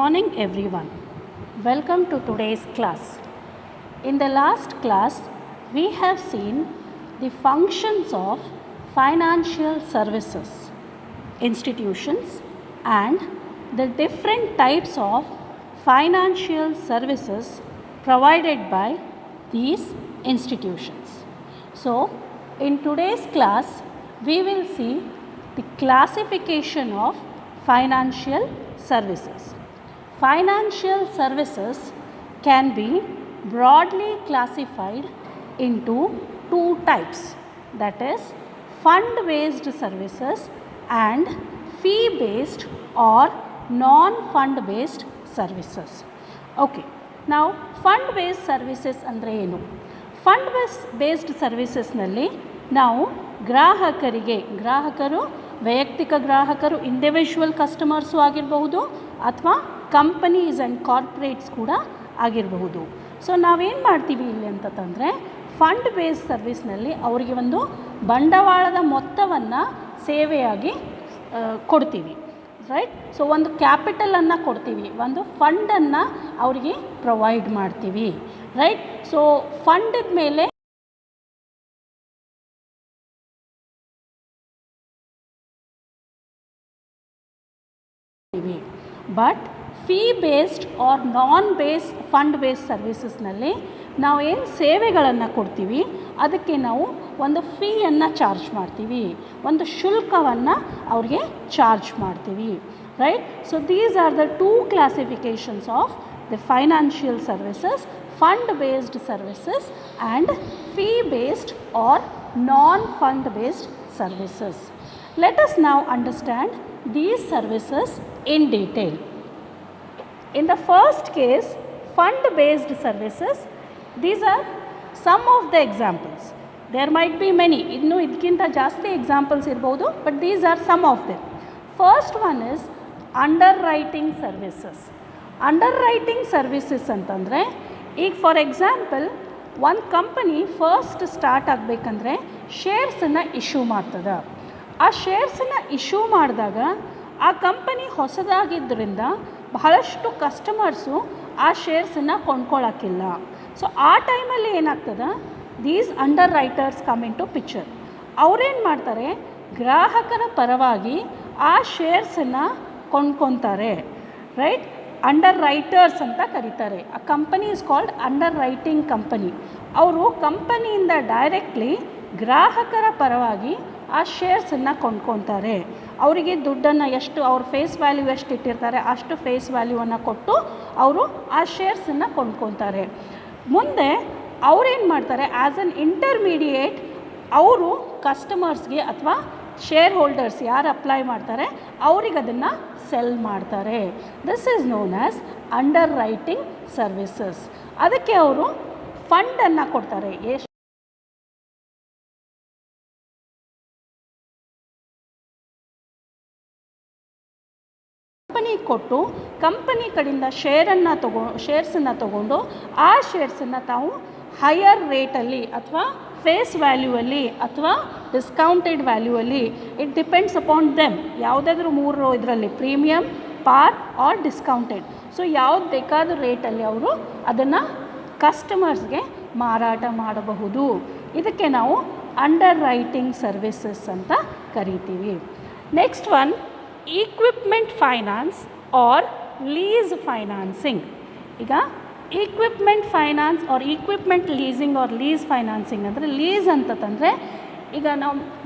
Morning everyone. Welcome to today's class. In the last class, we have seen the functions of financial services institutions and the different types of financial services provided by these institutions. So, in today's class, we will see the classification of financial services. Financial services can be broadly classified into two types, that is fund-based services and fee-based or non-fund-based services. Okay, now fund-based services ಅಂದರೆ ಏನು? Fund-based ಸರ್ವಿಸಸ್ನಲ್ಲಿ ನಾವು ಗ್ರಾಹಕರು ವೈಯಕ್ತಿಕ ಗ್ರಾಹಕರು individual customers ಆಗಿರಬಹುದು ಅಥವಾ companies and corporates ಕೂಡ ಆಗಿರಬಹುದು. ಸೊ ನಾವೇನು ಮಾಡ್ತೀವಿ ಇಲ್ಲಿ ಅಂತಂದರೆ ಫಂಡ್ ಬೇಸ್ಡ್ ಸರ್ವಿಸ್ನಲ್ಲಿ ಅವರಿಗೆ ಒಂದು ಬಂಡವಾಳದ ಮೊತ್ತವನ್ನು ಸೇವೆಯಾಗಿ ಕೊಡ್ತೀವಿ, ರೈಟ್. ಸೊ ಒಂದು ಕ್ಯಾಪಿಟಲನ್ನು ಕೊಡ್ತೀವಿ, ಒಂದು ಫಂಡನ್ನು ಅವರಿಗೆ ಪ್ರೊವೈಡ್ ಮಾಡ್ತೀವಿ, ರೈಟ್. ಸೊ ಫಂಡಿದ ಮೇಲೆ but fee based or non based fund based ಸರ್ವಿಸಸ್ನಲ್ಲಿ ನಾವು ಏನು ಸೇವೆಗಳನ್ನು ಕೊಡ್ತೀವಿ ಅದಕ್ಕೆ ನಾವು ಒಂದು ಫೀಯನ್ನು ಚಾರ್ಜ್ ಮಾಡ್ತೀವಿ, ಒಂದು ಶುಲ್ಕವನ್ನು ಅವ್ರಿಗೆ ಚಾರ್ಜ್ ಮಾಡ್ತೀವಿ, right. So these are the two classifications of the financial services, fund based services and fee based or non fund based services. Let us now understand these services in detail. In the first case, fund-based services, these are some of the examples. There might be many, ಇನ್ನೂ ಇದಕ್ಕಿಂತ ಜಾಸ್ತಿ examples ಇರ್ಬೋದು, but these are some of them. First one is underwriting services. Underwriting services ಅಂತಂದರೆ ಈಗ for example ಒಂದು company first start ಆಗಬೇಕಂದ್ರೆ ಶೇರ್ಸನ್ನು issue ಮಾಡ್ತದೆ. ಆ ಶೇರ್ಸನ್ನು ಇಶ್ಯೂ ಮಾಡಿದಾಗ ಆ ಕಂಪನಿ ಹೊಸದಾಗಿದ್ದರಿಂದ ಬಹಳಷ್ಟು ಕಸ್ಟಮರ್ಸು ಆ ಶೇರ್ಸನ್ನು ಕೊಂಡ್ಕೊಳ್ಳೋಕ್ಕಿಲ್ಲ. ಸೊ ಆ ಟೈಮಲ್ಲಿ ಏನಾಗ್ತದೆ, these underwriters come into picture. ಅವರೇನು ಮಾಡ್ತಾರೆ, ಗ್ರಾಹಕರ ಪರವಾಗಿ ಆ ಶೇರ್ಸನ್ನು ಕೊಂಡ್ಕೊತಾರೆ, ರೈಟ್. ಅಂಡರ್ ರೈಟರ್ಸ್ ಅಂತ ಕರೀತಾರೆ. ಆ company is called underwriting company. ಅವರು ಕಂಪನಿಯಿಂದ ಡೈರೆಕ್ಟ್ಲಿ ಗ್ರಾಹಕರ ಪರವಾಗಿ ಆ ಶೇರ್ಸನ್ನು ಕೊಂಡ್ಕೊತಾರೆ. ಅವರಿಗೆ ದುಡ್ಡನ್ನು ಎಷ್ಟು, ಅವ್ರ ಫೇಸ್ ವ್ಯಾಲ್ಯೂ ಎಷ್ಟು ಇಟ್ಟಿರ್ತಾರೆ ಅಷ್ಟು ಫೇಸ್ ವ್ಯಾಲ್ಯೂವನ್ನು ಕೊಟ್ಟು ಅವರು ಆ ಶೇರ್ಸನ್ನು ಕೊಂಡ್ಕೊತಾರೆ. ಮುಂದೆ ಅವರೇನು ಮಾಡ್ತಾರೆ, ಆ್ಯಸ್ ಅನ್ ಇಂಟರ್ಮೀಡಿಯೇಟ್ ಅವರು ಕಸ್ಟಮರ್ಸ್ಗೆ ಅಥವಾ ಶೇರ್ ಹೋಲ್ಡರ್ಸ್ ಯಾರು ಅಪ್ಲೈ ಮಾಡ್ತಾರೆ ಅವ್ರಿಗೆ ಅದನ್ನು ಸೆಲ್ ಮಾಡ್ತಾರೆ. This is known as under writing services. ಅದಕ್ಕೆ ಅವರು ಫಂಡನ್ನು ಕೊಡ್ತಾರೆ. ಕಂಪನಿ ಕೊಟ್ಟು ಕಂಪನಿ ಕಡೆಯಿಂದ ಶೇರ್ಸನ್ನು ತಗೊಂಡು ಆ ಶೇರ್ಸನ್ನು ತಾವು ಹೈಯರ್ ರೇಟಲ್ಲಿ ಅಥವಾ ಫೇಸ್ ವ್ಯಾಲ್ಯೂವಲ್ಲಿ ಅಥವಾ ಡಿಸ್ಕೌಂಟೆಡ್ ವ್ಯಾಲ್ಯೂವಲ್ಲಿ, ಇಟ್ ಡಿಪೆಂಡ್ಸ್ ಅಪಾನ್ ದೆಮ್, ಯಾವುದಾದ್ರೂ ಮೂರು ಇದರಲ್ಲಿ ಪ್ರೀಮಿಯಮ್, ಪಾರ್ ಆರ್ ಡಿಸ್ಕೌಂಟೆಡ್. ಸೊ ಯಾವ್ದು ಬೇಕಾದ ರೇಟಲ್ಲಿ ಅವರು ಅದನ್ನು ಕಸ್ಟಮರ್ಸ್ಗೆ ಮಾರಾಟ ಮಾಡಬಹುದು. ಇದಕ್ಕೆ ನಾವು ಅಂಡರ್ ರೈಟಿಂಗ್ ಸರ್ವಿಸಸ್ ಅಂತ ಕರಿತೀವಿ. Next one, equipment finance or lease financing. ಈಗ equipment finance or equipment leasing or lease financing ಅಂದರೆ ಲೀಸ್ ಅಂತಂದರೆ ಈಗ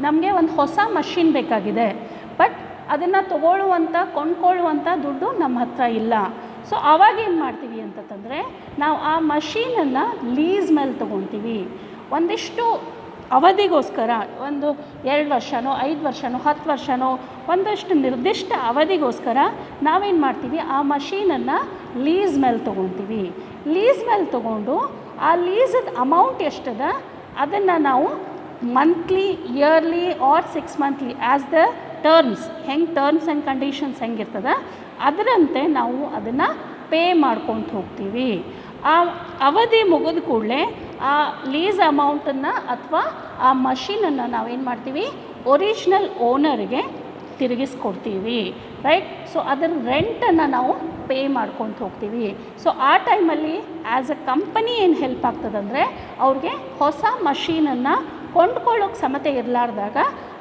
ನಮಗೆ ಒಂದು ಹೊಸ ಮಷಿನ್ ಬೇಕಾಗಿದೆ, ಬಟ್ ಅದನ್ನು ಕೊಂಡ್ಕೊಳ್ಳುವಂಥ ದುಡ್ಡು ನಮ್ಮ ಹತ್ರ ಇಲ್ಲ. ಸೊ ಆವಾಗ ಏನು ಮಾಡ್ತೀವಿ ಅಂತಂದರೆ ನಾವು ಆ ಮಷೀನನ್ನು ಲೀಸ್ ಮೇಲೆ ತೊಗೊತೀವಿ. ಒಂದಿಷ್ಟು ಅವಧಿಗೋಸ್ಕರ, ಒಂದು 2 ವರ್ಷನೋ 5 ವರ್ಷನೋ 10 ವರ್ಷನೋ ಒಂದಷ್ಟು ನಿರ್ದಿಷ್ಟ ಅವಧಿಗೋಸ್ಕರ ನಾವೇನು ಮಾಡ್ತೀವಿ, ಆ ಮಷೀನನ್ನು ಲೀಸ್ ಮೇಲೆ ತೊಗೊತೀವಿ. ಲೀಸ್ ಮೇಲೆ ತೊಗೊಂಡು ಆ ಲೀಸದ ಅಮೌಂಟ್ ಎಷ್ಟದ ಅದನ್ನು ನಾವು monthly, yearly or 6 monthly as the terms and conditions ಹೆಂಗಿರ್ತದೆ ಅದರಂತೆ ನಾವು ಅದನ್ನು ಪೇ ಮಾಡ್ಕೊತ ಹೋಗ್ತೀವಿ. ಆ ಅವಧಿ ಮುಗಿದ ಕೂಡಲೇ ಆ ಲೀಸ್ ಅಮೌಂಟನ್ನು ಅಥವಾ ಆ ಮಷೀನನ್ನು ನಾವೇನು ಮಾಡ್ತೀವಿ, ಒರಿಜಿನಲ್ ಓನರ್ಗೆ ತಿರುಗಿಸ್ಕೊಡ್ತೀವಿ, ರೈಟ್. ಸೊ ಅದರ ರೆಂಟನ್ನು ನಾವು ಪೇ ಮಾಡ್ಕೊತ ಹೋಗ್ತೀವಿ. ಸೊ ಆ ಟೈಮಲ್ಲಿ ಆ್ಯಸ್ ಅ ಕಂಪನಿ ಏನು ಹೆಲ್ಪ್ ಆಗ್ತದಂದರೆ ಅವ್ರಿಗೆ ಹೊಸ ಮಷೀನನ್ನು ಕೊಂಡ್ಕೊಳ್ಳೋಕೆ ಸಮತೆ ಇರಲಾರ್ದಾಗ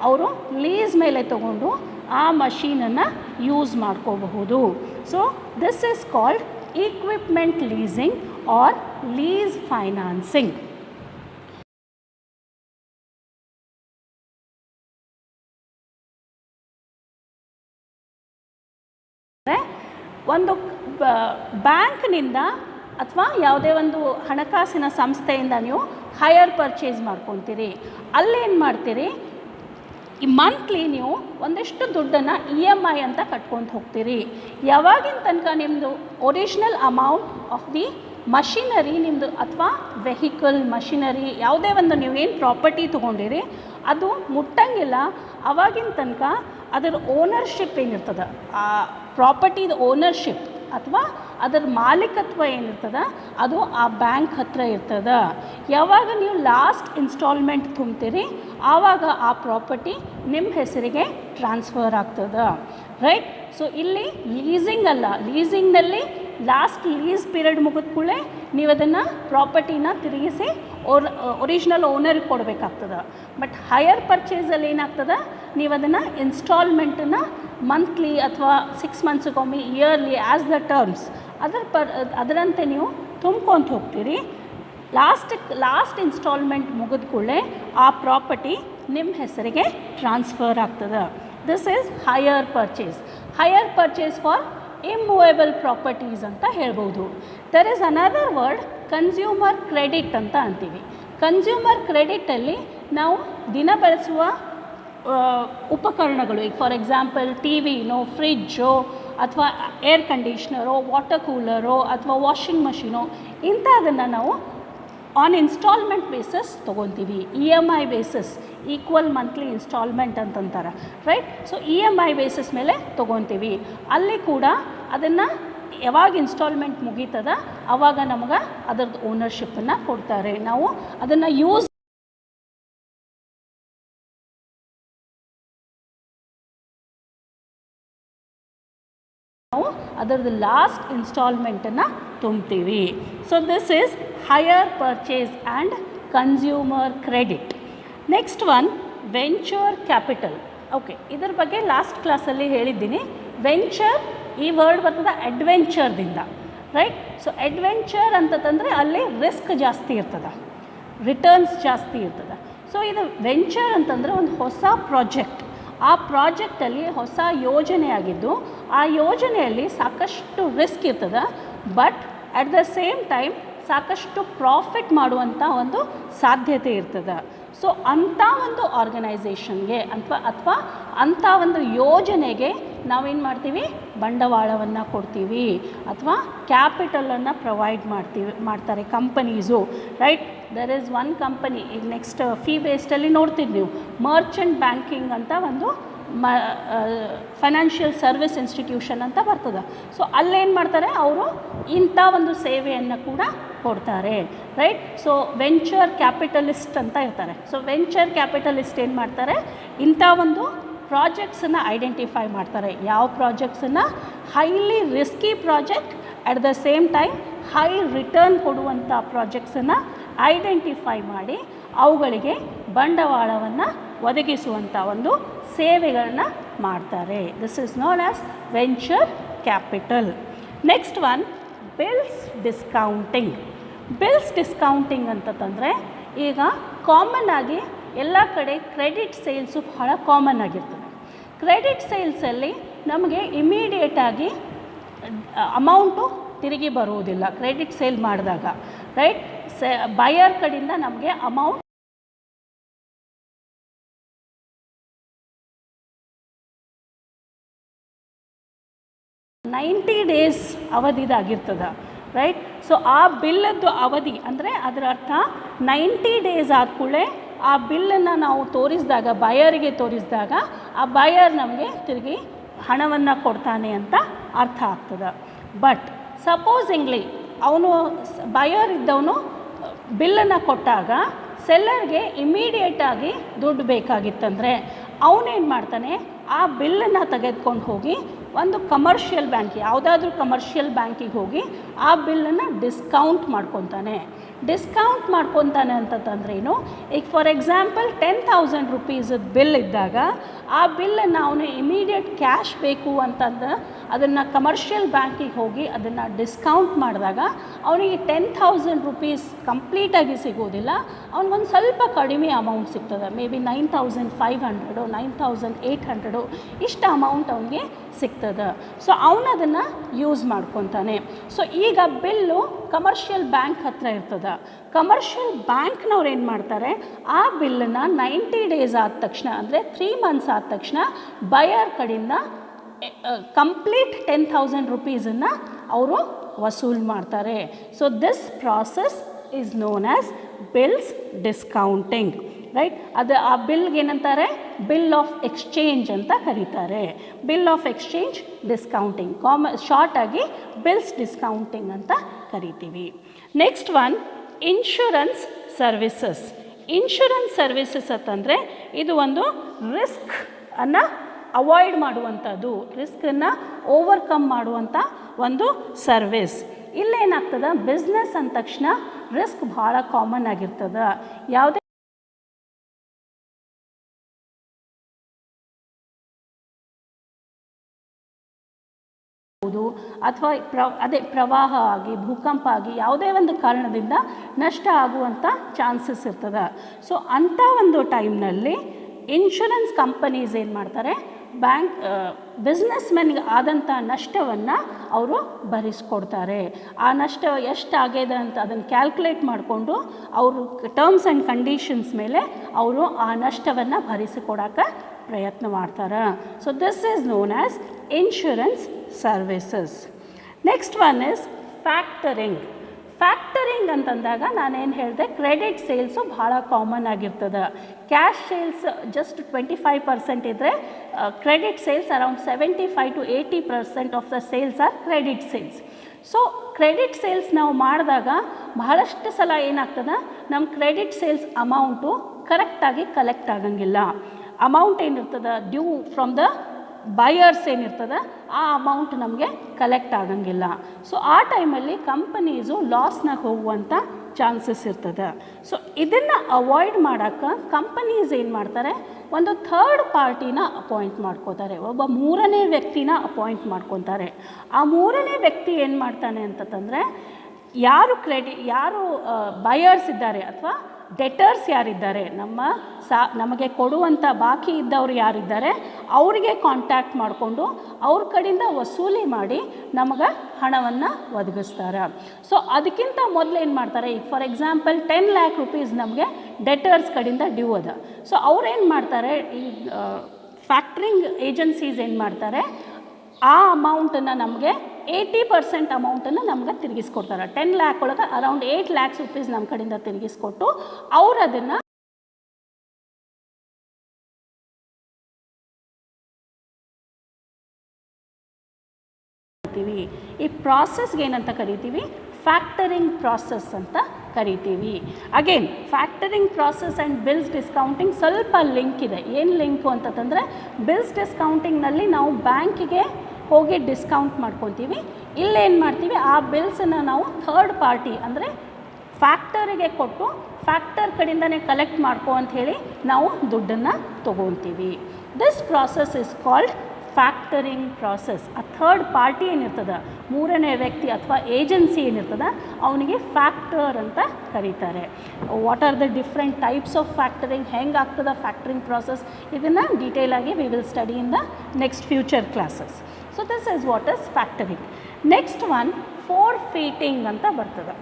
ಅವರು ಲೀಸ್ ಮೇಲೆ ತೊಗೊಂಡು ಆ ಮಷೀನನ್ನು ಯೂಸ್ ಮಾಡ್ಕೋಬಹುದು. So this is called equipment leasing or lease financing. ಒಂದು ಬ್ಯಾಂಕ್ನಿಂದ ಅಥವಾ ಯಾವುದೇ ಒಂದು ಹಣಕಾಸಿನ ಸಂಸ್ಥೆಯಿಂದ ನೀವು ಹೈಯರ್ ಪರ್ಚೇಸ್ ಮಾಡ್ಕೊತೀರಿ. ಅಲ್ಲೇನು ಮಾಡ್ತೀರಿ, ಈ ಮಂತ್ಲಿ ನೀವು ಒಂದಿಷ್ಟು ದುಡ್ಡನ್ನು EMI ಅಂತ ಕಟ್ಕೊಂಡು ಹೋಗ್ತೀರಿ. ಯಾವಾಗಿನ ತನಕ ನಿಮ್ಮದು original amount of the machinery ನಿಮ್ಮದು ಅಥವಾ ವೆಹಿಕಲ್ ಮಷಿನರಿ ಯಾವುದೇ ಒಂದು ನೀವು ಏನು ಪ್ರಾಪರ್ಟಿ ತೊಗೊಂಡಿರಿ ಅದು ಮುಟ್ಟಂಗಿಲ್ಲ, ಆವಾಗಿನ ತನಕ ಅದರ ಓನರ್ಶಿಪ್ ಏನಿರ್ತದೆ, ಆ ಪ್ರಾಪರ್ಟಿದ ಓನರ್ಶಿಪ್ ಅಥವಾ ಅದರ ಮಾಲೀಕತ್ವ ಏನಿರ್ತದೆ ಅದು ಆ ಬ್ಯಾಂಕ್ ಹತ್ರ ಇರ್ತದೆ. ಯಾವಾಗ ನೀವು ಲಾಸ್ಟ್ ಇನ್ಸ್ಟಾಲ್ಮೆಂಟ್ ತುಂಬ್ತೀರಿ ಆವಾಗ ಆ ಪ್ರಾಪರ್ಟಿ ನಿಮ್ಮ ಹೆಸರಿಗೆ ಟ್ರಾನ್ಸ್ಫರ್ ಆಗ್ತದೆ, ರೈಟ್. ಸೊ ಇಲ್ಲಿ ಲೀಸಿಂಗ್ ಅಲ್ಲ, ಲೀಸಿಂಗ್ನಲ್ಲಿ ಲಾಸ್ಟ್ ಲೀಸ್ ಪೀರಿಯಡ್ ಮುಗಿದ ಕೂಡಲೇ ನೀವು ಅದನ್ನು ಪ್ರಾಪರ್ಟಿನ ತಿರುಗಿಸಿ ಒರಿಜಿನಲ್ ಓನರಿಗೆ ಕೊಡಬೇಕಾಗ್ತದೆ. ಬಟ್ ಹೈಯರ್ ಪರ್ಚೇಸಲ್ಲಿ ಏನಾಗ್ತದೆ, ನೀವು ಅದನ್ನು ಇನ್ಸ್ಟಾಲ್ಮೆಂಟನ್ನು ಮಂತ್ಲಿ ಅಥವಾ 6 ಮಂತ್ಸ್ಗೊಮ್ಮೆ ಇಯರ್ಲಿ ಆ್ಯಸ್ ದ ಟರ್ಮ್ಸ್ ಅದರಂತೆ ನೀವು ತುಂಬ್ಕೊತ ಹೋಗ್ತೀರಿ. ಲಾಸ್ಟ್ ಇನ್ಸ್ಟಾಲ್ಮೆಂಟ್ ಮುಗಿದ ಕೂಡಲೇ ಆ ಪ್ರಾಪರ್ಟಿ ನಿಮ್ಮ ಹೆಸರಿಗೆ ಟ್ರಾನ್ಸ್ಫರ್ ಆಗ್ತದೆ. This is higher purchase for immovable properties ಅಂತ ಹೇಳ್ಬೋದು. There is another word consumer credit ಅಂತ ಅಂತೀವಿ. ಕನ್ಸ್ಯೂಮರ್ ಕ್ರೆಡಿಟಲ್ಲಿ ನಾವು ದಿನ ಬಳಸುವ ಉಪಕರಣಗಳು, ಈಗ ಫಾರ್ ಎಕ್ಸಾಂಪಲ್ TVನೋ, ಫ್ರಿಜ್ಜೋ ಅಥವಾ ಏರ್ ಕಂಡೀಷ್ನರೋ, ವಾಟರ್ ಕೂಲರೋ ಅಥವಾ ವಾಷಿಂಗ್ ಮಷೀನೋ ಇಂಥದನ್ನು ನಾವು ಆನ್ ಇನ್ಸ್ಟಾಲ್ಮೆಂಟ್ ಬೇಸಿಸ್ ತೊಗೊತೀವಿ. EMI basis, equal monthly instalment ಅಂತಂತಾರೆ, ರೈಟ್. ಸೊ EMI ಬೇಸಿಸ್ ಮೇಲೆ ತೊಗೊತೀವಿ. ಅಲ್ಲಿ ಕೂಡ ಅದನ್ನು ಯಾವಾಗ ಇನ್ಸ್ಟಾಲ್ಮೆಂಟ್ ಮುಗೀತದ ಆವಾಗ ನಮಗೆ ಅದರದ್ದು ಓನರ್ಶಿಪ್ಪನ್ನು ಕೊಡ್ತಾರೆ. ನಾವು ಅದನ್ನು ಯೂಸ್ ನಾವು ಅದರದ್ದು ಲಾಸ್ಟ್ ಇನ್ಸ್ಟಾಲ್ಮೆಂಟನ್ನು ತುಂಬ್ತೀವಿ. So this is higher purchase and consumer credit. Next one venture capital. Okay, ಇದರ ಬಗ್ಗೆ ಲಾಸ್ಟ್ ಕ್ಲಾಸಲ್ಲಿ ಹೇಳಿದ್ದೀನಿ. ವೆಂಚರ್ ಈ ವರ್ಡ್ ಬರ್ತದೆ ಅಡ್ವೆಂಚರ್ದಿಂದ, ರೈಟ್. ಸೊ ಅಡ್ವೆಂಚರ್ ಅಂತಂದರೆ ಅಲ್ಲಿ ರಿಸ್ಕ್ ಜಾಸ್ತಿ ಇರ್ತದೆ, ರಿಟರ್ನ್ಸ್ ಜಾಸ್ತಿ ಇರ್ತದೆ. ಸೊ ಇದು ವೆಂಚರ್ ಅಂತಂದರೆ ಒಂದು ಹೊಸ ಪ್ರಾಜೆಕ್ಟ್, ಆ ಪ್ರಾಜೆಕ್ಟಲ್ಲಿ ಹೊಸ ಯೋಜನೆ ಆಗಿದ್ದು ಆ ಯೋಜನೆಯಲ್ಲಿ ಸಾಕಷ್ಟು ರಿಸ್ಕ್ ಇರ್ತದೆ, but at the same time ಸಾಕಷ್ಟು ಪ್ರಾಫಿಟ್ ಮಾಡುವಂಥ ಒಂದು ಸಾಧ್ಯತೆ ಇರ್ತದೆ. ಸೊ ಅಂಥ ಒಂದು ಆರ್ಗನೈಸೇಷನ್ಗೆ ಅಥವಾ ಅಂಥ ಒಂದು ಯೋಜನೆಗೆ ನಾವೇನು ಮಾಡ್ತೀವಿ, ಬಂಡವಾಳವನ್ನು ಕೊಡ್ತೀವಿ ಅಥವಾ ಕ್ಯಾಪಿಟಲನ್ನು ಪ್ರೊವೈಡ್ ಮಾಡ್ತಾರೆ companies, right. There is one company, ಈಗ ನೆಕ್ಸ್ಟ್ ಫೀ ಬೇಸ್ಡಲ್ಲಿ ನೋಡ್ತಿದ್ವಿ ನೀವು, ಮರ್ಚೆಂಟ್ ಬ್ಯಾಂಕಿಂಗ್ ಅಂತ ಒಂದು ಫೈನಾನ್ಷಿಯಲ್ ಸರ್ವಿಸ್ ಇನ್ಸ್ಟಿಟ್ಯೂಷನ್ ಅಂತ ಬರ್ತದೆ. ಸೊ ಅಲ್ಲೇನು ಮಾಡ್ತಾರೆ, ಅವರು ಇಂಥ ಒಂದು ಸೇವೆಯನ್ನು ಕೂಡ ಕೊಡ್ತಾರೆ, ರೈಟ್. ಸೊ ವೆಂಚರ್ ಕ್ಯಾಪಿಟಲಿಸ್ಟ್ ಅಂತ ಇರ್ತಾರೆ. ಸೊ ವೆಂಚರ್ ಕ್ಯಾಪಿಟಲಿಸ್ಟ್ ಏನು ಮಾಡ್ತಾರೆ, ಇಂಥ ಒಂದು ಪ್ರಾಜೆಕ್ಟ್ಸನ್ನು ಐಡೆಂಟಿಫೈ ಮಾಡ್ತಾರೆ. ಯಾವ ಪ್ರಾಜೆಕ್ಟ್ಸನ್ನು, highly risky project at the same time high return ಕೊಡುವಂಥ ಪ್ರಾಜೆಕ್ಟ್ಸನ್ನು ಐಡೆಂಟಿಫೈ ಮಾಡಿ ಅವುಗಳಿಗೆ ಬಂಡವಾಳವನ್ನು ಒದಗಿಸುವಂಥ ಒಂದು ಸೇವೆಗಳನ್ನ ಮಾಡ್ತಾರೆ. This is known as venture capital. Next one bills discounting. Bills discounting ಅಂತಂದರೆ ಈಗ ಕಾಮನ್ ಆಗಿ ಎಲ್ಲ ಕಡೆ ಕ್ರೆಡಿಟ್ ಸೇಲ್ಸು ಬಹಳ ಕಾಮನ್ ಆಗಿರ್ತದೆ. ಕ್ರೆಡಿಟ್ ಸೇಲ್ಸಲ್ಲಿ ನಮಗೆ ಇಮಿಡಿಯೇಟಾಗಿ ಅಮೌಂಟು ತಿರುಗಿ ಬರುವುದಿಲ್ಲ ಕ್ರೆಡಿಟ್ ಸೇಲ್ ಮಾಡಿದಾಗ, ರೈಟ್. ಬಯರ್ ಕಡೆಯಿಂದ ನಮಗೆ ಅಮೌಂಟ್ 90 ಡೇಸ್ ಅವಧಿದಾಗಿರ್ತದೆ, ರೈಟ್. ಸೊ ಆ ಬಿಲ್ಲದ್ದು ಅವಧಿ ಅಂದರೆ ಅದರ ಅರ್ಥ 90 ಡೇಸ್ ಆದ ಕೂಡಲೇ ಆ ಬಿಲ್ಲನ್ನು ನಾವು ತೋರಿಸಿದಾಗ, ಬಯರಿಗೆ ತೋರಿಸಿದಾಗ ಆ ಬಯರ್ ನಮಗೆ ತಿರುಗಿ ಹಣವನ್ನು ಕೊಡ್ತಾನೆ ಅಂತ ಅರ್ಥ ಆಗ್ತದೆ. ಬಟ್ ಸಪೋಸಿಂಗ್ಲಿ ಅವನು ಬಯರ್ ಇದ್ದವನು ಬಿಲ್ಲನ್ನು ಕೊಟ್ಟಾಗ ಸೆಲ್ಲರ್ಗೆ ಇಮಿಡಿಯೇಟಾಗಿ ದುಡ್ಡು ಬೇಕಾಗಿತ್ತಂದರೆ ಅವನೇನು ಮಾಡ್ತಾನೆ, ಆ ಬಿಲ್ಲನ್ನು ತೆಗೆದುಕೊಂಡು ಹೋಗಿ ಒಂದು ಕಮರ್ಷಿಯಲ್ ಬ್ಯಾಂಕ್, ಯಾವುದಾದ್ರೂ ಕಮರ್ಷಿಯಲ್ ಬ್ಯಾಂಕಿಗೆ ಹೋಗಿ ಆ ಬಿಲ್ಲನ್ನು ಡಿಸ್ಕೌಂಟ್ ಮಾಡ್ಕೊತಾನೆ. ಡಿಸ್ಕೌಂಟ್ ಮಾಡ್ಕೊತಾನೆ ಅಂತಂದ್ರೇನು, ಈಗ ಫಾರ್ ಎಕ್ಸಾಂಪಲ್ 10,000 ರುಪೀಸದ ಬಿಲ್ ಇದ್ದಾಗ ಆ ಬಿಲ್ಲನ್ನು ಅವನು ಇಮಿಡಿಯೇಟ್ ಕ್ಯಾಶ್ ಬೇಕು ಅಂತಂದು ಅದನ್ನು ಕಮರ್ಷಿಯಲ್ ಬ್ಯಾಂಕಿಗೆ ಹೋಗಿ ಅದನ್ನು ಡಿಸ್ಕೌಂಟ್ ಮಾಡಿದಾಗ ಅವನಿಗೆ 10,000 ರುಪೀಸ್ ಕಂಪ್ಲೀಟಾಗಿ ಸಿಗೋದಿಲ್ಲ, ಅವ್ನಿಗೊಂದು ಸ್ವಲ್ಪ ಕಡಿಮೆ ಅಮೌಂಟ್ ಸಿಗ್ತದೆ. ಮೇ ಬಿ 9,500 9,800 ಇಷ್ಟು ಅಮೌಂಟ್ ಅವನಿಗೆ ಸಿಗ್ತದೆ. ಸೊ ಅವನು ಅದನ್ನು ಯೂಸ್ ಮಾಡ್ಕೊತಾನೆ. ಸೊ ಈಗ ಬಿಲ್ಲು ಕಮರ್ಷಿಯಲ್ ಬ್ಯಾಂಕ್ ಹತ್ರ ಇರ್ತದೆ. ಕಮರ್ಷಿಯಲ್ ಬ್ಯಾಂಕ್ನವ್ರು ಏನು ಮಾಡ್ತಾರೆ, ಆ ಬಿಲ್ಲನ್ನು 90 ಡೇಸ್ ಆದ ತಕ್ಷಣ, ಅಂದರೆ 3 ಮಂತ್ಸ್ ಆದ ತಕ್ಷಣ ಬಯರ್ ಕಡೆಯಿಂದ ಕಂಪ್ಲೀಟ್ 10,000 ರುಪೀಸನ್ನು ಅವರು ವಸೂಲು ಮಾಡ್ತಾರೆ. So this process is known as bills discounting, right. ಅದು ಆ ಬಿಲ್ಗೆ ಏನಂತಾರೆ, ಬಿಲ್ ಆಫ್ ಎಕ್ಸ್ಚೇಂಜ್ ಅಂತ ಕರೀತಾರೆ. ಬಿಲ್ ಆಫ್ ಎಕ್ಸ್ಚೇಂಜ್ ಡಿಸ್ಕೌಂಟಿಂಗ್, ಶಾರ್ಟಾಗಿ ಬಿಲ್ಸ್ ಡಿಸ್ಕೌಂಟಿಂಗ್ ಅಂತ ಕರಿತೀವಿ. Next one, insurance services. Insurance services ಅಂತಂದರೆ ಇದು ಒಂದು ರಿಸ್ಕ್ ಅನ್ನು ಅವಾಯ್ಡ್ ಮಾಡುವಂಥದ್ದು, ರಿಸ್ಕನ್ನು ಓವರ್ಕಮ್ ಮಾಡುವಂಥ ಒಂದು ಸರ್ವಿಸ್. ಇಲ್ಲೇನಾಗ್ತದೆ, ಬಿಸ್ನೆಸ್ ಅಂದ ತಕ್ಷಣ ರಿಸ್ಕ್ ಭಾಳ ಕಾಮನ್ ಆಗಿರ್ತದೆ. ಯಾವುದೇ ಅಥವಾ ಪ್ರವಾಹ ಆಗಿ, ಭೂಕಂಪ ಆಗಿ, ಯಾವುದೇ ಒಂದು ಕಾರಣದಿಂದ ನಷ್ಟ ಆಗುವಂಥ ಚಾನ್ಸಸ್ ಇರ್ತದೆ. ಸೊ ಅಂಥ ಒಂದು ಟೈಮ್ನಲ್ಲಿ ಇನ್ಶೂರೆನ್ಸ್ ಕಂಪನೀಸ್ ಏನು ಮಾಡ್ತಾರೆ, ಬಿಸ್ನೆಸ್ ಮೆನ್ಗೆ ಆದಂಥ ನಷ್ಟವನ್ನು ಅವರು ಭರಿಸ್ಕೊಡ್ತಾರೆ. ಆ ನಷ್ಟ ಎಷ್ಟಾಗಿದೆ ಅಂತ ಅದನ್ನು ಕ್ಯಾಲ್ಕುಲೇಟ್ ಮಾಡಿಕೊಂಡು ಅವರು ಟರ್ಮ್ಸ್ ಆ್ಯಂಡ್ ಕಂಡೀಷನ್ಸ್ ಮೇಲೆ ಅವರು ಆ ನಷ್ಟವನ್ನು ಭರಿಸಿಕೊಡೋಕ್ಕೆ ಪ್ರಯತ್ನ ಮಾಡ್ತಾರೆ. So this is known as insurance services. Next one is factoring. Factoring ಅಂತಂದಾಗ ನಾನೇನು ಹೇಳಿದೆ, ಕ್ರೆಡಿಟ್ ಸೇಲ್ಸು ಭಾಳ ಕಾಮನ್ ಆಗಿರ್ತದೆ. ಕ್ಯಾಶ್ ಸೇಲ್ಸ್ ಜಸ್ಟ್ 25% ಇದ್ದರೆ credit sales around 75 to 80% of the sales are credit sales. So credit sales ನಾವು ಮಾಡಿದಾಗ ಬಹಳಷ್ಟು ಸಲ ಏನಾಗ್ತದೆ, ನಮ್ಮ ಕ್ರೆಡಿಟ್ ಸೇಲ್ಸ್ ಅಮೌಂಟು ಕರೆಕ್ಟಾಗಿ ಕಲೆಕ್ಟ್ ಆಗಂಗಿಲ್ಲ. ಅಮೌಂಟ್ ಏನಿರ್ತದೆ ಡ್ಯೂ ಫ್ರಮ್ ದ ಬಯರ್ಸ್ ಏನಿರ್ತದೆ ಆ ಅಮೌಂಟ್ ನಮಗೆ ಕಲೆಕ್ಟ್ ಆಗಂಗಿಲ್ಲ. ಸೊ ಆ ಟೈಮಲ್ಲಿ ಕಂಪನೀಸು ಲಾಸ್ನಾಗ ಹೋಗುವಂಥ ಚಾನ್ಸಸ್ ಇರ್ತದೆ. ಸೊ ಇದನ್ನು ಅವಾಯ್ಡ್ ಮಾಡೋಕ್ಕೆ ಕಂಪನೀಸ್ ಏನು ಮಾಡ್ತಾರೆ, ಒಂದು ಥರ್ಡ್ ಪಾರ್ಟಿನ ಅಪಾಯಿಂಟ್ ಮಾಡ್ಕೋತಾರೆ, ಒಬ್ಬ 3ನೇ ವ್ಯಕ್ತಿನ ಅಪಾಯಿಂಟ್ ಮಾಡ್ಕೊತಾರೆ. ಆ 3ನೇ ವ್ಯಕ್ತಿ ಏನು ಮಾಡ್ತಾನೆ ಅಂತಂದರೆ, ಯಾರು ಬಯರ್ಸ್ ಇದ್ದಾರೆ ಅಥವಾ ಡೆಟರ್ಸ್ ಯಾರಿದ್ದಾರೆ, ನಮಗೆ ಕೊಡುವಂಥ ಬಾಕಿ ಇದ್ದವರು ಯಾರಿದ್ದಾರೆ ಅವರಿಗೆ ಕಾಂಟ್ಯಾಕ್ಟ್ ಮಾಡಿಕೊಂಡು ಅವ್ರ ಕಡೆಯಿಂದ ವಸೂಲಿ ಮಾಡಿ ನಮಗೆ ಹಣವನ್ನು ಒದಗಿಸ್ತಾರೆ. ಸೊ ಅದಕ್ಕಿಂತ ಮೊದಲು ಏನು ಮಾಡ್ತಾರೆ, ಈಗ ಫಾರ್ ಎಕ್ಸಾಂಪಲ್ 10 lakh ರುಪೀಸ್ ನಮಗೆ ಡೆಟರ್ಸ್ ಕಡೆಯಿಂದ ಡ್ಯೂ ಅದ. ಸೊ ಅವ್ರೇನು ಮಾಡ್ತಾರೆ, ಈ ಫ್ಯಾಕ್ಟ್ರಿಂಗ್ ಏಜೆನ್ಸೀಸ್ ಏನು ಮಾಡ್ತಾರೆ, ಆ ಅಮೌಂಟನ್ನು ನಮಗೆ 80% ಅಮೌಂಟನ್ನು ನಮ್ಗೆ ತಿರುಗಿಸ್ಕೊಡ್ತಾರೆ. 10 lakh ಒಳಗೆ ಅರೌಂಡ್ 8 lakhs ರುಪೀಸ್ ನಮ್ಮ ಕಡೆಯಿಂದ ತಿರುಗಿಸ್ಕೊಟ್ಟು ಅವ್ರು ಅದನ್ನು ಈ ಪ್ರಾಸೆಸ್ಗೆ ಏನಂತ ಕರಿತೀವಿ, ಫ್ಯಾಕ್ಟರಿಂಗ್ ಪ್ರಾಸೆಸ್ ಅಂತ ಕರಿತೀವಿ. Again factoring process and bills discounting ಸ್ವಲ್ಪ ಲಿಂಕ್ ಇದೆ. ಏನು ಲಿಂಕು ಅಂತಂದರೆ, ಬಿಲ್ಸ್ ಡಿಸ್ಕೌಂಟಿಂಗ್ನಲ್ಲಿ ನಾವು ಬ್ಯಾಂಕಿಗೆ ಹೋಗಿ ಡಿಸ್ಕೌಂಟ್ ಮಾಡ್ಕೊತೀವಿ. ಇಲ್ಲೇನು ಮಾಡ್ತೀವಿ, ಆ ಬಿಲ್ಸನ್ನು ನಾವು ಥರ್ಡ್ ಪಾರ್ಟಿ ಅಂದರೆ ಫ್ಯಾಕ್ಟರಿಗೆ ಕೊಟ್ಟು ಫ್ಯಾಕ್ಟರ್ ಕಡೆಯಿಂದನೇ ಕಲೆಕ್ಟ್ ಮಾಡ್ಕೊ ಅಂತ ಹೇಳಿ ನಾವು ದುಡ್ಡನ್ನು ತೊಗೊತೀವಿ. This process is called factoring process. ಆ ಥರ್ಡ್ ಪಾರ್ಟಿ ಏನಿರ್ತದೆ, 3ನೇ ವ್ಯಕ್ತಿ ಅಥವಾ ಏಜೆನ್ಸಿ ಏನಿರ್ತದೆ ಅವನಿಗೆ ಫ್ಯಾಕ್ಟರ್ ಅಂತ ಕರೀತಾರೆ. What are the different types of factoring, ಹೆಂಗೆ ಆಗ್ತದೆ ಫ್ಯಾಕ್ಟರಿಂಗ್ ಪ್ರಾಸೆಸ್, ಇದನ್ನು ಡೀಟೇಲಾಗಿ we will study in the next future classes. So this is what is factoring. Next one forfeiting ಅಂತ ಬರ್ತದೆ.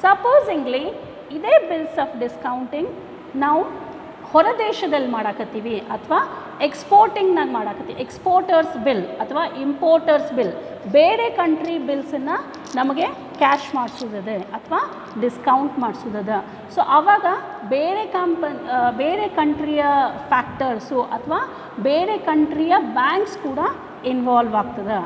ಸಪೋಸಿಂಗ್ಲಿ ಇದೇ ಬಿಲ್ಸ್ ಆಫ್ ಡಿಸ್ಕೌಂಟಿಂಗ್ ನಾವು ಹೊರ ದೇಶದಲ್ಲಿ ಮಾಡಾಕತ್ತೀವಿ ಅಥವಾ ಎಕ್ಸ್ಪೋರ್ಟಿಂಗ್ನಾಗ ಮಾಡಾಕತ್ತೀವಿ, ಎಕ್ಸ್ಪೋರ್ಟರ್ಸ್ ಬಿಲ್ ಅಥವಾ ಇಂಪೋರ್ಟರ್ಸ್ ಬಿಲ್, ಬೇರೆ ಕಂಟ್ರಿ ಬಿಲ್ಸನ್ನು ನಮಗೆ ಕ್ಯಾಶ್ ಮಾಡಿಸೋದಿದೆ ಅಥವಾ ಡಿಸ್ಕೌಂಟ್ ಮಾಡಿಸೋದದ. ಸೊ ಆವಾಗ ಬೇರೆ ಕಂಟ್ರಿಯ ಫ್ಯಾಕ್ಟರ್ಸು ಅಥವಾ ಬೇರೆ ಕಂಟ್ರಿಯ ಬ್ಯಾಂಕ್ಸ್ ಕೂಡ ಇನ್ವಾಲ್ವ್ ಆಗ್ತದೆ.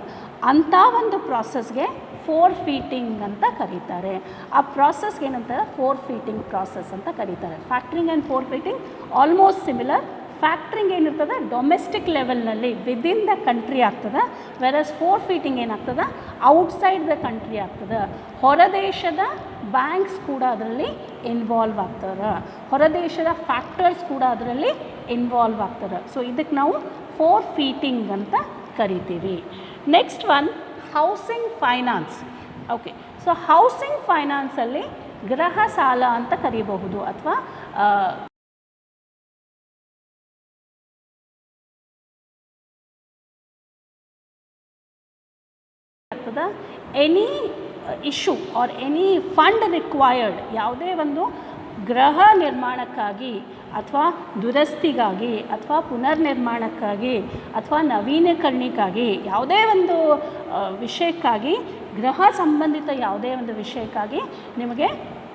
ಅಂಥ ಒಂದು ಪ್ರಾಸೆಸ್ಗೆ ಫೋರ್ಫೀಟಿಂಗ್ ಅಂತ ಕರೀತಾರೆ. ಆ ಪ್ರಾಸೆಸ್ಗೆ ಏನಂತಾರೆ, ಫೋರ್ಫೀಟಿಂಗ್ ಪ್ರಾಸೆಸ್ ಅಂತ ಕರೀತಾರೆ. Factoring and ಫೋರ್ಫೀಟಿಂಗ್ almost similar. ಫ್ಯಾಕ್ಟ್ರಿಂಗ್ ಏನಿರ್ತದೆ ಡೊಮೆಸ್ಟಿಕ್ ಲೆವೆಲ್ನಲ್ಲಿ ವಿದಿನ್ ದ ಕಂಟ್ರಿ ಆಗ್ತದೆ, ವೆರಸ್ ಫೋರ್ಫೀಟಿಂಗ್ ಏನಾಗ್ತದೆ ಔಟ್ಸೈಡ್ ದ ಕಂಟ್ರಿ ಆಗ್ತದೆ. ಹೊರದೇಶದ ಬ್ಯಾಂಕ್ಸ್ ಕೂಡ ಅದರಲ್ಲಿ ಇನ್ವಾಲ್ವ್ ಆಗ್ತಾರೆ, ಹೊರದೇಶದ ಫ್ಯಾಕ್ಟರ್ಸ್ ಕೂಡ ಅದರಲ್ಲಿ ಇನ್ವಾಲ್ವ್ ಆಗ್ತಾರೆ. ಸೊ ಇದಕ್ಕೆ ನಾವು ಫೋರ್ಫೀಟಿಂಗ್ ಅಂತ ಕರಿತೀವಿ. Next one housing finance. Okay, so housing ಫೈನಾನ್ಸಲ್ಲಿ ಗೃಹ ಸಾಲ ಅಂತ ಕರಿಬಹುದು ಅಥವಾ any issue or any fund required, ಯಾವುದೇ ಒಂದು ಗೃಹ ನಿರ್ಮಾಣಕ್ಕಾಗಿ ಅಥವಾ ದುರಸ್ತಿಗಾಗಿ ಅಥವಾ ಪುನರ್ನಿರ್ಮಾಣಕ್ಕಾಗಿ ಅಥವಾ ನವೀಕರಣಕ್ಕಾಗಿ ಯಾವುದೇ ಒಂದು ವಿಷಯಕ್ಕಾಗಿ, ಗೃಹ ಸಂಬಂಧಿತ ಯಾವುದೇ ಒಂದು ವಿಷಯಕ್ಕಾಗಿ ನಿಮಗೆ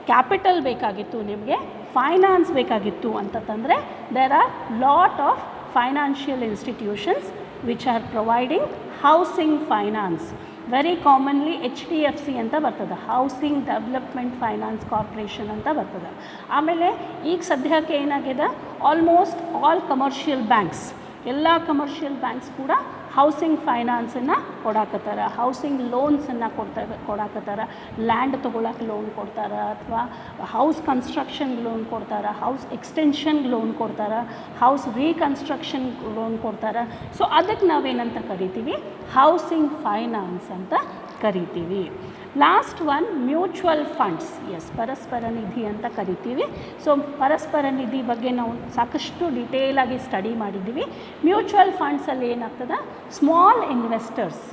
ಕ್ಯಾಪಿಟಲ್ ಬೇಕಾಗಿತ್ತು, ನಿಮಗೆ ಫೈನಾನ್ಸ್ ಬೇಕಾಗಿತ್ತು ಅಂತಂದರೆ there are lot of financial institutions which are providing housing finance. Very commonly HDFC ಅಂತ ಬರ್ತದೆ, ಹೌಸಿಂಗ್ ಡೆವಲಪ್ಮೆಂಟ್ ಫೈನಾನ್ಸ್ ಕಾರ್ಪೊರೇಷನ್ ಅಂತ ಬರ್ತದೆ. ಆಮೇಲೆ ಈಗ ಸದ್ಯಕ್ಕೆ ಏನಾಗಿದೆ, ಆಲ್ಮೋಸ್ಟ್ ಆಲ್ ಕಮರ್ಷಿಯಲ್ ಬ್ಯಾಂಕ್ಸ್, ಎಲ್ಲ ಕಮರ್ಷಿಯಲ್ ಬ್ಯಾಂಕ್ಸ್ ಕೂಡ ಹೌಸಿಂಗ್ ಫೈನಾನ್ಸನ್ನು ಕೊಡಾಕತ್ತಾರೆ, ಹೌಸಿಂಗ್ ಲೋನ್ಸನ್ನು ಕೊಡಾಕತ್ತಾರೆ. ಲ್ಯಾಂಡ್ ತೊಗೊಳಕ್ಕೆ ಲೋನ್ ಕೊಡ್ತಾರೆ, ಅಥವಾ ಹೌಸ್ ಕನ್ಸ್ಟ್ರಕ್ಷನ್ ಲೋನ್ ಕೊಡ್ತಾರೆ, ಹೌಸ್ ಎಕ್ಸ್ಟೆನ್ಷನ್ ಲೋನ್ ಕೊಡ್ತಾರೆ, ಹೌಸ್ ರೀಕನ್ಸ್ಟ್ರಕ್ಷನ್ ಲೋನ್ ಕೊಡ್ತಾರೆ. ಸೊ ಅದಕ್ಕೆ ನಾವೇನಂತ ಕರಿತೀವಿ, ಹೌಸಿಂಗ್ ಫೈನಾನ್ಸ್ ಅಂತ ಕರಿತೀವಿ. Last one mutual funds. Yes, ಪರಸ್ಪರ ನಿಧಿ ಅಂತ ಕರಿತೀವಿ. ಸೊ ಪರಸ್ಪರ ನಿಧಿ ಬಗ್ಗೆ ನಾವು ಸಾಕಷ್ಟು ಡಿಟೇಲಾಗಿ ಸ್ಟಡಿ ಮಾಡಿದ್ದೀವಿ. ಮ್ಯೂಚುವಲ್ ಫಂಡ್ಸಲ್ಲಿ ಏನಾಗ್ತದೆ, ಸ್ಮಾಲ್ ಇನ್ವೆಸ್ಟರ್ಸ್,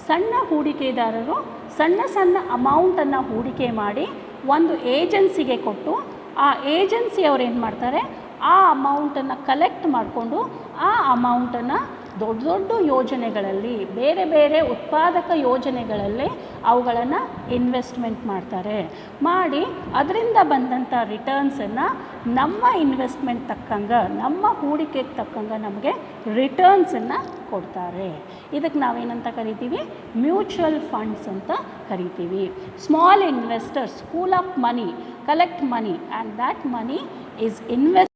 ಸಣ್ಣ ಹೂಡಿಕೆದಾರರು ಸಣ್ಣ ಸಣ್ಣ ಅಮೌಂಟನ್ನು ಹೂಡಿಕೆ ಮಾಡಿ ಒಂದು ಏಜೆನ್ಸಿಗೆ ಕೊಟ್ಟು, ಆ ಏಜೆನ್ಸಿಯವ್ರು ಏನು ಮಾಡ್ತಾರೆ, ಆ ಅಮೌಂಟನ್ನು ಕಲೆಕ್ಟ್ ಮಾಡಿಕೊಂಡು ಆ ಅಮೌಂಟನ್ನು ದೊಡ್ಡ ದೊಡ್ಡ ಯೋಜನೆಗಳಲ್ಲಿ, ಬೇರೆ ಬೇರೆ ಉತ್ಪಾದಕ ಯೋಜನೆಗಳಲ್ಲಿ ಅವುಗಳನ್ನು ಇನ್ವೆಸ್ಟ್ಮೆಂಟ್ ಮಾಡ್ತಾರೆ. ಮಾಡಿ ಅದರಿಂದ ಬಂದಂಥ ರಿಟರ್ನ್ಸನ್ನು ನಮ್ಮ ಇನ್ವೆಸ್ಟ್ಮೆಂಟ್ ತಕ್ಕಂಗೆ, ನಮ್ಮ ಹೂಡಿಕೆಗೆ ತಕ್ಕಂಗೆ ನಮಗೆ ರಿಟರ್ನ್ಸನ್ನು ಕೊಡ್ತಾರೆ. ಇದಕ್ಕೆ ನಾವೇನಂತ ಕರಿತೀವಿ, ಮ್ಯೂಚುವಲ್ ಫಂಡ್ಸ್ ಅಂತ ಕರಿತೀವಿ. Small investors pool up money, collect money, and that money is invest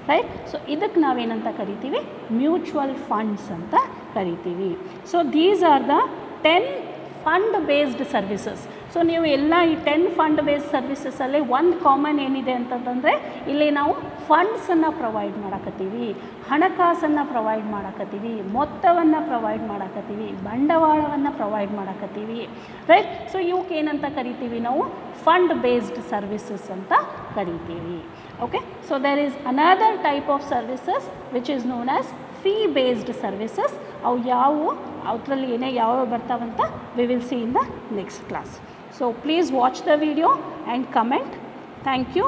right. So ಇದಕ್ಕೆ ನಾವೇನಂತ ಕರಿತೀವಿ, ಮ್ಯೂಚುವಲ್ ಫಂಡ್ಸ್ ಅಂತ ಕರಿತೀವಿ. So these are the 10 fund based services. So ನೀವು ಎಲ್ಲ ಈ 10 ಫಂಡ್ ಬೇಸ್ಡ್ ಸರ್ವಿಸಸಲ್ಲಿ ಒಂದು ಕಾಮನ್ ಏನಿದೆ ಅಂತಂದರೆ, ಇಲ್ಲಿ ನಾವು ಫಂಡ್ಸನ್ನು ಪ್ರೊವೈಡ್ ಮಾಡಕತ್ತೀವಿ, ಹಣಕಾಸನ್ನು ಪ್ರೊವೈಡ್ ಮಾಡಕತ್ತೀವಿ, ಮೊತ್ತವನ್ನು ಪ್ರೊವೈಡ್ ಮಾಡಕತ್ತೀವಿ, ಬಂಡವಾಳವನ್ನು ಪ್ರೊವೈಡ್ ಮಾಡಕತ್ತೀವಿ, ರೈಟ್. ಸೊ ಇವಕ್ಕೆ ಏನಂತ ಕರಿತೀವಿ ನಾವು, ಫಂಡ್ ಬೇಸ್ಡ್ ಸರ್ವಿಸಸ್ ಅಂತ ಕರಿತೀವಿ. Okay, so there is another type of services which is known as fee based services. ಅವು ಯಾವುವು, ಅದರಲ್ಲಿ ಏನೇ ಯಾವ್ಯಾವ ಬರ್ತಾವಂತ we will see in the next class. So please watch the video and comment. Thank you.